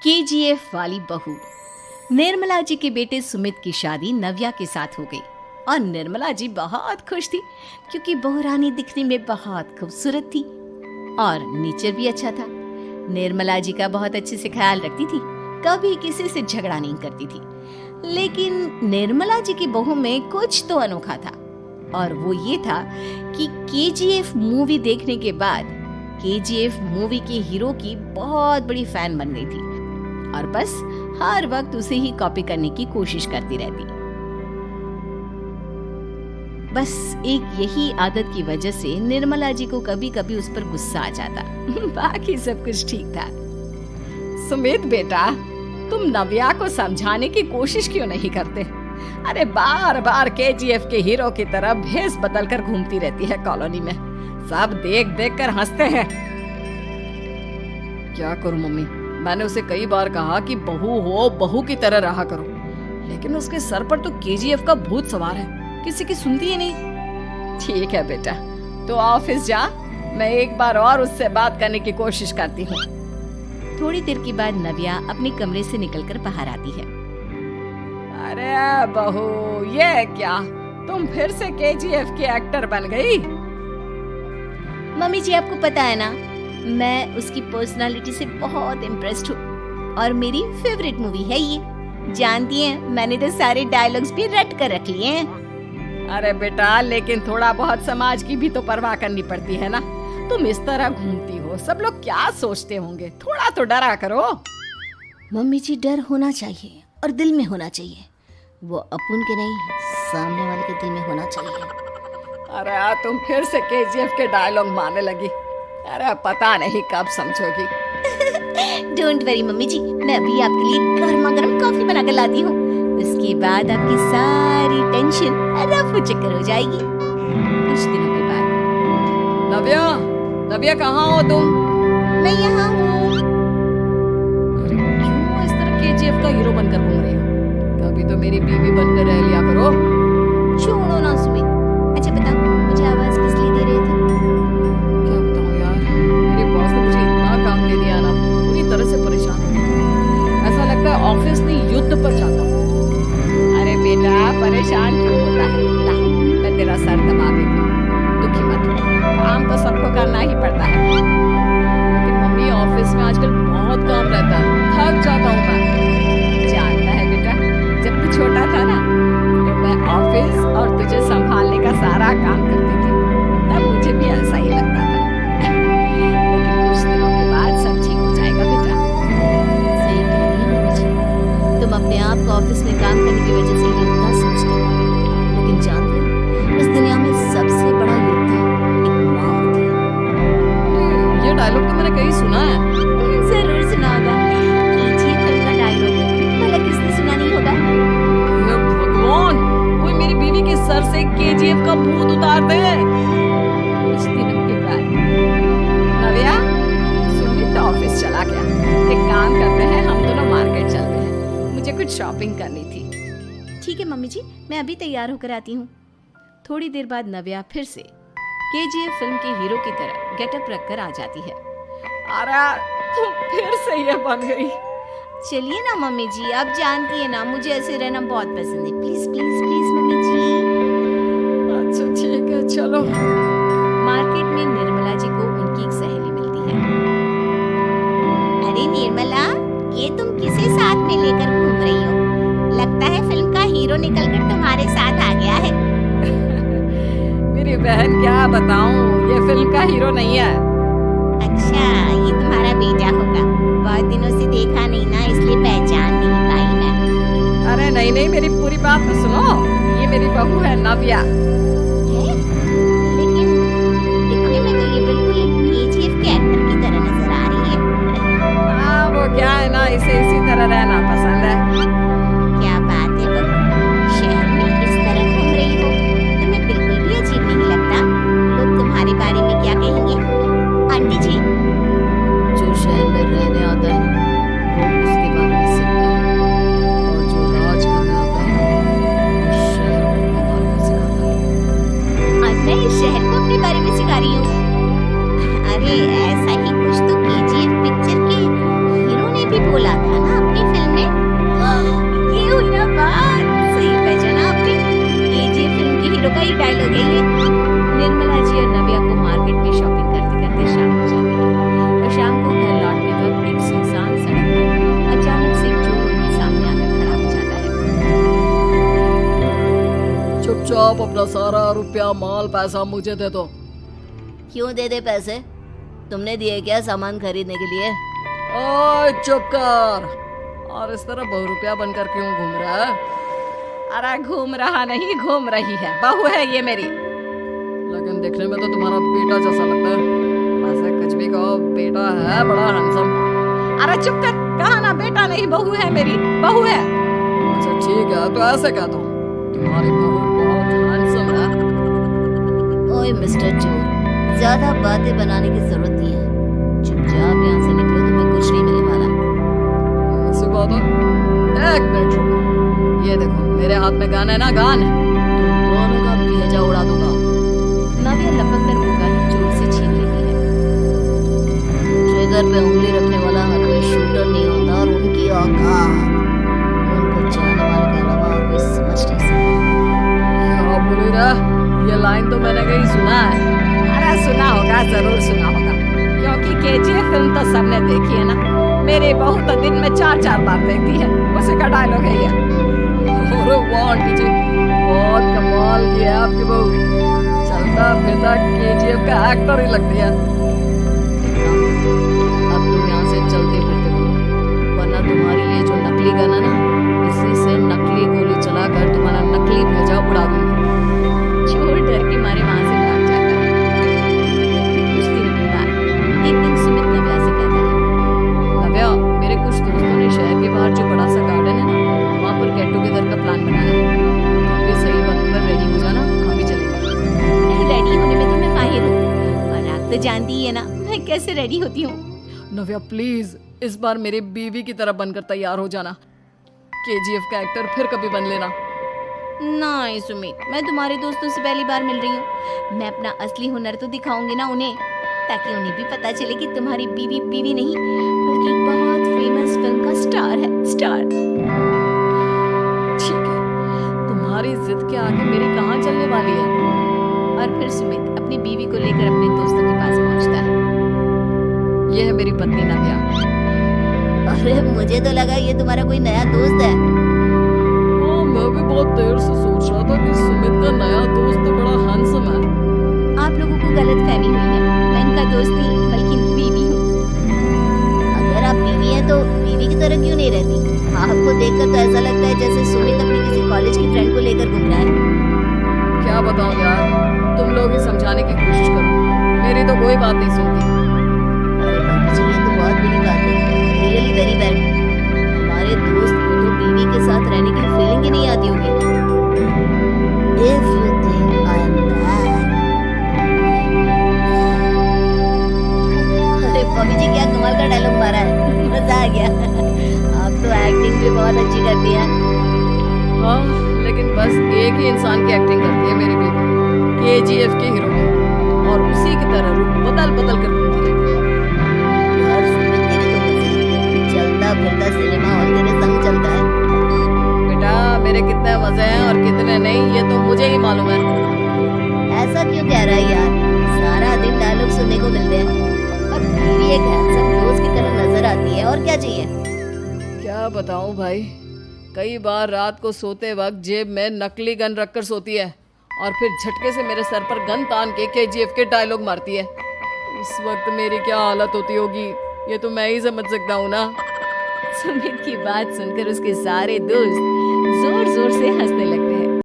KGF वाली बहू। निर्मला जी के बेटे सुमित की शादी नव्या के साथ हो गई और निर्मला जी बहुत खुश थी क्योंकि बहू रानी दिखने में बहुत खूबसूरत थी और नेचर भी अच्छा था। निर्मला जी का बहुत अच्छे से ख्याल रखती थी, कभी किसी से झगड़ा नहीं करती थी। लेकिन निर्मला जी की बहू में कुछ तो अनोखा था और वो ये था कि केजीएफ मूवी देखने के बाद केजीएफ मूवी के हीरो की बहुत बड़ी फैन बन गई थी और बस हर वक्त उसे ही कॉपी करने की कोशिश करती रहती। बस एक यही आदत की वजह से निर्मला जी को कभी कभी उस पर गुस्सा आ जाता। बाकी सब कुछ ठीक था। सुमित बेटा, तुम नव्या को समझाने की कोशिश क्यों नहीं करते? अरे बार बार केजीएफ के हीरो की तरह भेष बदल कर घूमती रहती है कॉलोनी में। सब देख देख कर हंसते हैं। क्या करूं मम्मी, मैंने उसे कई बार कहा कि बहू हो, बहू की तरह रहा करो, लेकिन उसके सर पर तो केजीएफ का भूत सवार है, किसी की सुनती ही नहीं। ठीक है बेटा, तो ऑफिस जा, मैं एक बार और उससे बात करने की कोशिश करती हूँ। थोड़ी देर के बाद नव्या अपने कमरे से निकलकर बाहर आती है। अरे बहू, ये क्या, तुम फिर से केजीएफ की एक्टर बन गई? मम्मी जी, आपको पता है ना, मैं उसकी पर्सनालिटी से बहुत इम्प्रेस्ड हूँ और मेरी फेवरेट मूवी है ये। जानती हैं, मैंने तो सारे डायलॉग्स भी रट कर रख लिए हैं। अरे बेटा, लेकिन थोड़ा बहुत समाज की भी तो परवाह करनी पड़ती है ना। तुम इस तरह घूमती हो, सब लोग क्या सोचते होंगे, थोड़ा तो डरा करो। मम्मी जी, डर होना चाहिए और दिल में होना चाहिए। वो अपन के नहीं, सामने वाले के दिल में होना चाहिए। अरे तुम फिर से केजीएफ के डायलॉग मारने लगी। अरे पता नहीं कब समझोगी। डोंट वरी मम्मी जी, मैं अभी आपके लिए गर्मा गर्म कॉफी बना कर लाती हूँ। उसके बाद आपकी सारी टेंशन रफू चक्कर हो जाएगी। कुछ दिनों के बाद। नव्या, नव्या कहाँ हो तुम? मैं यहाँ हूँ। अरे क्यों इस तरह केजीएफ का हीरो बनकर घूम रही हो? कभी तो मेरी बीवी बनकर रह लिया करो। छोड़ो ना सुमित। अच्छा बता, मुझे आवाज किस लिए दे रहे थे? क्या बताऊं यार, मेरे बॉस ने मुझे इतना काम दे दिया ना, पूरी तरह से परेशान हो गई। ऐसा लगता है ऑफिस नहीं युद्ध पर जाता हूँ। अरे बेटा, परेशान क्यों होता है? ला, मैं तेरा सर दबा देती हूँ, दुखी मत हो। काम तो सबको करना ही पड़ता है, लेकिन मम्मी ऑफिस में आजकल बहुत काम रहता है, थक जाता हूँ मैं। जानता है बेटा, जब तू छोटा था ना, तो मैं ऑफिस और तुझे संभालने का सारा काम करती थी, तब मुझे भी ऐसा ही लगता था। लेकिन कुछ दिनों के बाद सब ठीक हो जाएगा बेटा। सही कह रही है मम्मी जी, तुम अपने आप को ऑफिस में काम करने की वजह से इतना सोचते हो, लेकिन जानते हो, इस दुनिया में सबसे बड़ा योद्धा एक माँ होती है। ये डायलॉग तो मैंने कहीं सुना है। जरूर सुना होगा। केजीएफ फिल्म का डायलॉग है, भला किसने सुना नहीं होगा? हे भगवान, कोई मेरी बीवी के सर से केजीएफ का भूत उतार दे। कुछ दिनों के बाद। नव्या, सुमित ऑफिस चला गया। एक काम करते हैं, हम दोनों मार्केट चलते हैं, मुझे कुछ शॉपिंग करनी थी। ठीक है मम्मी जी, मैं अभी तैयार होकर आती हूँ। थोड़ी देर बाद नव्या फिर से केजीएफ फिल्म के हीरो की तरह गेटअप रखकर आ जाती है। अरे तुम फिर से ये बन गई। चलिए ना मम्मी जी, आप जानती है ना, मुझे ऐसे रहना बहुत पसंद है। प्लीज प्लीज प्लीज मम्मी जी। अच्छा ठीक है, चलो। मार्केट में निर्मला जी को उनकी एक सहेली मिलती है। अरे निर्मला, ये तुम किसे साथ में लेकर घूम रही हो? लगता है फिल्म का हीरो निकलकर तुम्हारे साथ आ गया है। मेरी बहन, क्या बताऊं, ये फिल्म का हीरो नहीं है। अच्छा, ये तुम्हारा बेटा होगा। बहुत दिनों से देखा नहीं ना, इसलिए पहचान नहीं पाई मैं। अरे नहीं नहीं, मेरी पूरी बात तो सुनो। ये मेरी बहू है नव्या। लेकिन दिखने में तो ये बिल्कुल केजीएफ के एक्टर की तरह नजर आ रही है। हाँ, वो क्या है ना, इसे इसी तरह रहना पसंद है। क्या बात है बहू, शहर में इस तरह घूम रही हो, तुम्हें बिल्कुल भी अजीब नहीं लगता? लोग तुम्हारे बारे में क्या कहेंगे? आंटी जी, जो शहर में रहने आता है वो उसके बारे में सीखता है, और जो राज करने आता है वो शहर को अपने बारे में सिखाता है। आज मैं इस शहर को अपने बारे में सिखा रही हूँ। अरे ऐसा ही कुछ तो केजीएफ पिक्चर के हीरो ने भी बोला बोला था ना अपनी फिल्म में। ये हुई ना बात, सही पहचाना आपने। केजीएफ फिल्म की हीरो का ही डायलॉग है ये। निर्मला जी और नव्या को मार्केट में शॉपिंग करते करते शाम हो जाती है और शाम को घर लौटते वक्त एक सुनसान सड़क पर अचानक से चोर उनके सामने आकर खड़ा हो जाता है। चुपचाप अपना सारा रुपया माल पैसा मुझे दे दो। क्यों दे दे पैसे? तुमने दिए क्या सामान खरीदने के लिए? ओए चुप कर। और इस तरह बहुरुपया बनकर क्यों घूम रहा है? अरे घूम रहा नहीं, घूम रही है। बहू है ये मेरी। लेकिन देखने में तो तुम्हारा बेटा जैसा लगता है। वैसे कुछ भी कहो, बेटा है बड़ा हैंडसम। अरे चुप कर, कहा ना बेटा नहीं, बहू है मेरी, बहू है। अच्छा ठीक है, तो ऐसे कह दो तुम्हारी बहू बहुत हैंडसम है। ओए मिस्टर चोर, ज्यादा बातें बनाने की जरूरत नहीं है। चुपचाप यहाँ से निकलो, तुम्हें कुछ नहीं मिलने वाला। ऐसी बात है? एक मिनट रुको, ये देखो मेरे हाथ में गन है ना, गन। तुम दोनों का भेजा उड़ा दूंगा। नव्या लपक कर वो गन जोर से छीन लेती है। ट्रिगर पे उंगली रखने वाला हर कोई शूटर नहीं होता, और उनकी औकात उनको जाने वाले के अलावा और कोई समझ नहीं सकता। क्या बोली रहा? ये लाइन तो मैंने कहीं सुना है। अरे सुना होगा, जरूर सुना होगा, क्योंकि केजीएफ फिल्म तो सबने देखी है ना। मेरी बहू तो दिन में 4-4 बार देखती है। उसी का डायलॉग है ये। अरे वाह आंटी जी, बहुत कमाल की है आपकी बहू। चलता फिरता केजीएफ का एक्टर ही लगती है। अब तुम यहाँ से चलते फिरते बोलो, वरना तुम्हारी ये जो नकली गन है ना, इसी से नकली गोली चलाकर तुम्हारा नकली भेजा उड़ा दूंगी। चोर डर के मारे वहां से भाग जाता है। कुछ दिनों के बाद एक दिन सुमित नव्या से कहता है, नव्या, मेरे कुछ दोस्तों ने शहर के बाहर जो बड़ा सा गार्डन है ना, वहाँ पर गेट टुगेदर का प्लान बनाया है। तुम भी सही वक्त पर रेडी हो जाना, हम भी चलेंगे। रेडी होने में तो मैं माहिर हूँ, और आप तो जानती ही है ना मैं कैसे रेडी होती हूँ। नव्या प्लीज इस बार मेरी बीवी की तरह बनकर तैयार हो जाना। केजीएफ का एक्टर फिर कभी बन लेना। नहीं सुमित, मैं तुम्हारे दोस्तों से पहली बार मिल रही हूँ। मैं अपना असली हुनर तो दिखाऊंगी ना उन्हें, ताकि उन्हें भी पता चले कि तुम्हारी बीवी बीवी नहीं बल्कि एक बहुत फेमस फिल्म का स्टार है, स्टार। ठीक है, तुम्हारी जिद के आगे मेरी कहाँ चलने वाली है। और फिर सुमित अपनी बीवी को लेकर अपने दोस्तों के पास पहुंचता है। ये है मेरी पत्नी नव्या। अरे मुझे तो लगा ये तुम्हारा कोई नया दोस्त है। हाँ, मैं भी बहुत देर से सोच रहा था कि सुमित का नया दोस्त तो बड़ा हैंडसम है। आप लोगों को गलत फहमी हुई है, मैं इनका दोस्त नहीं बल्कि इनकी बीवी हूँ। अगर आप बीवी हैं तो बीवी की तरह क्यों नहीं रहती? आपको देखकर तो ऐसा लगता है जैसे सुमित अपनी किसी कॉलेज की फ्रेंड को लेकर घूम रहा है। क्या बताऊं यार, तुम लोग ही समझाने की कोशिश करो, मेरी तो कोई बात नहीं सुनती। अरे बाबू जी, ये तो बहुत बुरी बात है, रियली वेरी बैड। हमारे दोस्त को तो बीवी के साथ रहने की फीलिंग ही नहीं आती होगी। If you think I am bad, अरे बॉबी जी क्या कमाल का डायलॉग मारा है, मजा आ गया। आप तो एक्टिंग भी बहुत अच्छी करती हैं। हाँ, लेकिन बस एक ही इंसान की एक्टिंग करती है मेरी बीवी, केजीएफ के हीरो की, और उसी की तरह रूप बदल बदल कर घूमती रहती है। यार सुमित, तेरे तो मजे, चलता फिरता सिनेमा हॉल तेरे संग चलता है। बेटा, मेरे कितने मजे हैं और कितने नहीं ये तो मुझे ही मालूम है। ऐसा क्यों कह रहा है यार? सारा दिन डायलॉग सुनने को मिलते हैं, और बीवी एक हैंडसम दोस्त की तरह नजर आती है, और क्या चाहिए? क्या बताऊं भाई, कई बार रात को सोते वक्त जेब में नकली गन रखकर सोती है और फिर झटके से मेरे सर पर गन तान के केजीएफ के डायलॉग मारती है। उस वक्त मेरी क्या हालत होती होगी ये तो मैं ही समझ सकता हूँ ना। सुमित की बात सुनकर उसके सारे दोस्त जोर जोर से हंसने लगते हैं।